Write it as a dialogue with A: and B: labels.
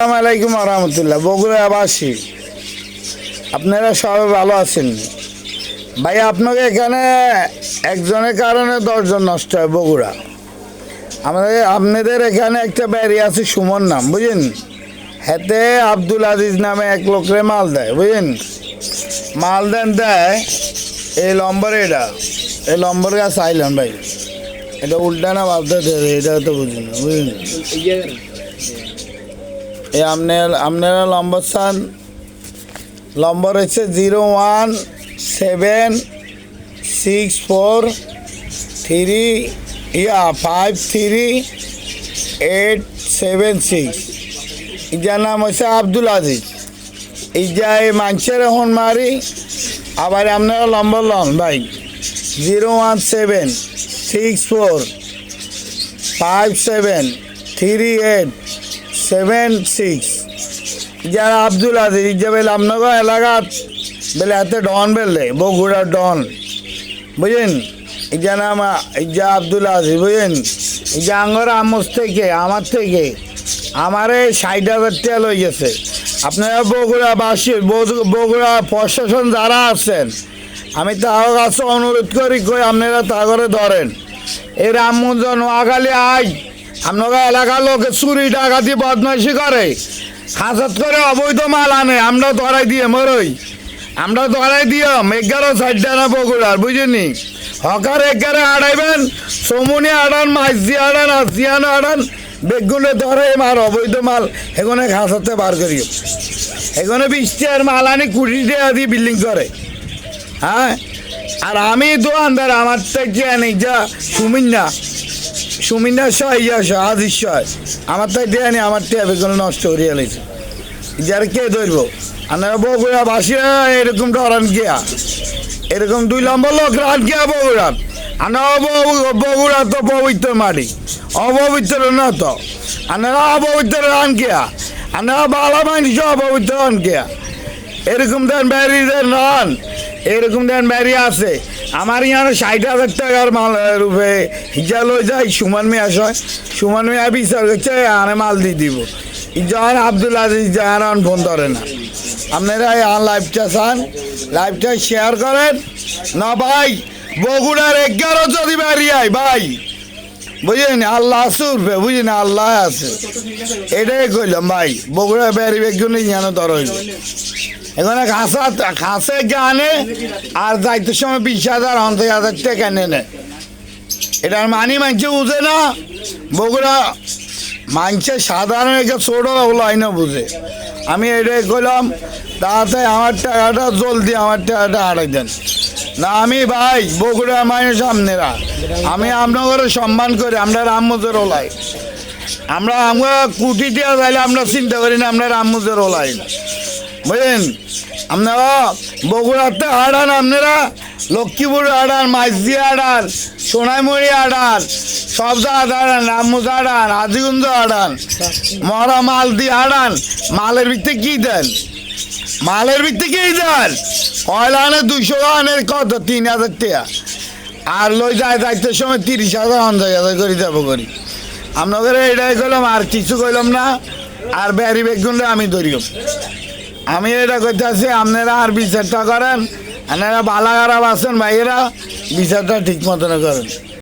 A: আসসালামু আলাইকুম রহমতুল্লাহ। বগুড়াবাসী আপনারা সবাই ভালো আছেন? ভাই আপনাকে এখানে একজনের কারণে 10 জন নষ্ট হয় বগুড়া। আপনাদের এখানে একটা ব্যারি আছে সুমন নাম, বুঝলেন? হেতে আব্দুল আজিজ নামে এক লোকরে মাল দেয়, বুঝলেন? মাল দেয় এই লম্বর, এই লম্বর গাছ আইলেন ভাই, এটা উল্টা না ভাবতে এটা তো বুঝলেন, বুঝলেন? এই আপনারা নম্বর চান, নম্বর হচ্ছে 01673537876। ইজার নাম হচ্ছে আব্দুল আজিজ। ইজা এই মানুষের এখন মারি। আবার আপনারা নম্বর লন ভাই 01764573876। যারা আব্দুল আজিজ ইজা বেলে আপনার এলাকাত বেলে হাতে ডন বেলে বগুড়ার ডন, বুঝলেন? ইজা নাম ইজা আব্দুল আজিজ, বুঝলেন? ইজা আঙ্গর আমস থেকে আমার থেকে আমারে 60,000 টাকা লই গেছে। আপনারা বগুড়াবাসীর বগুড়া প্রশাসন যারা আছেন, আমি তার কাছে অনুরোধ করি কই আপনারা তা করে ধরেন। এই রামমন্দির নোয়াখালী আই আপনারা এলাকার লোকে চুরি ডাকাতি বদমাইশি করে, হাজত করে অবৈধ মাল আনে, আমরা ধরাই দিয়ে মরই, আমরা ধরাই দিয়াম 11 না বগুড়ার, বুঝিনি? হকার 11 আড়াইবেন, সমুনি আড়ান, মাইজি আড়ান, আসিয়ানো আড়ান, বেগুনে ধরে মার অবৈধ মাল এখানে হাসাতে বার করি। এখানে 20 টাকার মাল আনি 20 টাকা দিয়ে বিল্ডিং করে। হ্যাঁ, আর আমি দোকানদার, আমার থেকে আনি যা সুমিন্না আজিজ আমার তাই দিয়ে আনি, আমার টেয়া বেগুলো নষ্ট করিয়া লাইছে। যার কে ধরবো? আপনারা বগুড়া বাসীরা এরকম ডরান গিয়া, এরকম 2 নম্বর লোক রান গিয়া বগুড়ার। আপনারা বগুড়া তো পবিত্র মাটি, অপবিত্র না তো। আপনারা অপবিত্র রান গিয়া, আপনারা বালা মানুষ অপবিত্র রান গিয়া। এরকম দেন ব্যারি দেন রান, এরকম দেন ব্যারি আছে। আমার ইয়ানো 60,000 টাকার মাল রূপে হিজা লই যায়। সুমন মিয়া সুমন মিয়া বিচার করছে আনে মাল দিয়ে দিব। যখন আব্দুল আজিজ জাহান ফোন ধরে না। আপনারা লাইভটা চান, লাইভটা শেয়ার করেন না ভাই। বগুড়ার 11 যদি বেরিয়ায় ভাই, বুঝলেন? আল্লাহ আসুরবে, বুঝলেন? আল্লাহ আছে, এটাই কইলাম ভাই। বগুড়া বেরিয়ে জন্য যেন ধর হইল। এখানে খাসে গানে আর যাইতে সময় 20,000 50,000 টাকা নেয়। এটার মানি মানছে বুঝে না। বগুড়া মানছে সাধারণ ছোট লাইনে বুঝে। আমি এটাই কইলাম, তাতে আমার টাকাটা জলদি আমার টাকাটা হারাই দেন না। আমি ভাই বগুড়া মানুষ আপনারা, আমি আপনাদের সম্মান করি। আমরা রামমোজের ওলাই, আমরা কুটি দেওয়া যাইলে আমরা চিন্তা করি না আমরা রামমোজের ওলাই, বুঝলেন? আপনারা বগুড়াতে আড়ান, আপনারা লক্ষ্মীপুর আড়ান, মাইজি আড়ান, সোনাইমুড়ি আড়ান, সব জায়গা আড়ান, রামমোজ আড়ান, হাজিগঞ্জ আড়ান, মরা মাল দিয়ে আড়ান। মালের ভিত্তি কি দেন? মালের ভিত্তি কি দেন? কয়লা আনে 200 আনের কত 3,000 টাকা, আর লই যায় যাইতে সময় 30,000 50,000 করে যাবো করি। আপনাদের এটাই কইলাম, আর কিছু কইলাম না। আর ব্যারি বেগুনটা আমি ধরিও, আমি এটা করতে আছি। আপনারা আর বিচারটা করেন, আপনারা ভালো খারাপ আছেন ভাইয়েরা, বিচারটা ঠিক মতন করেন।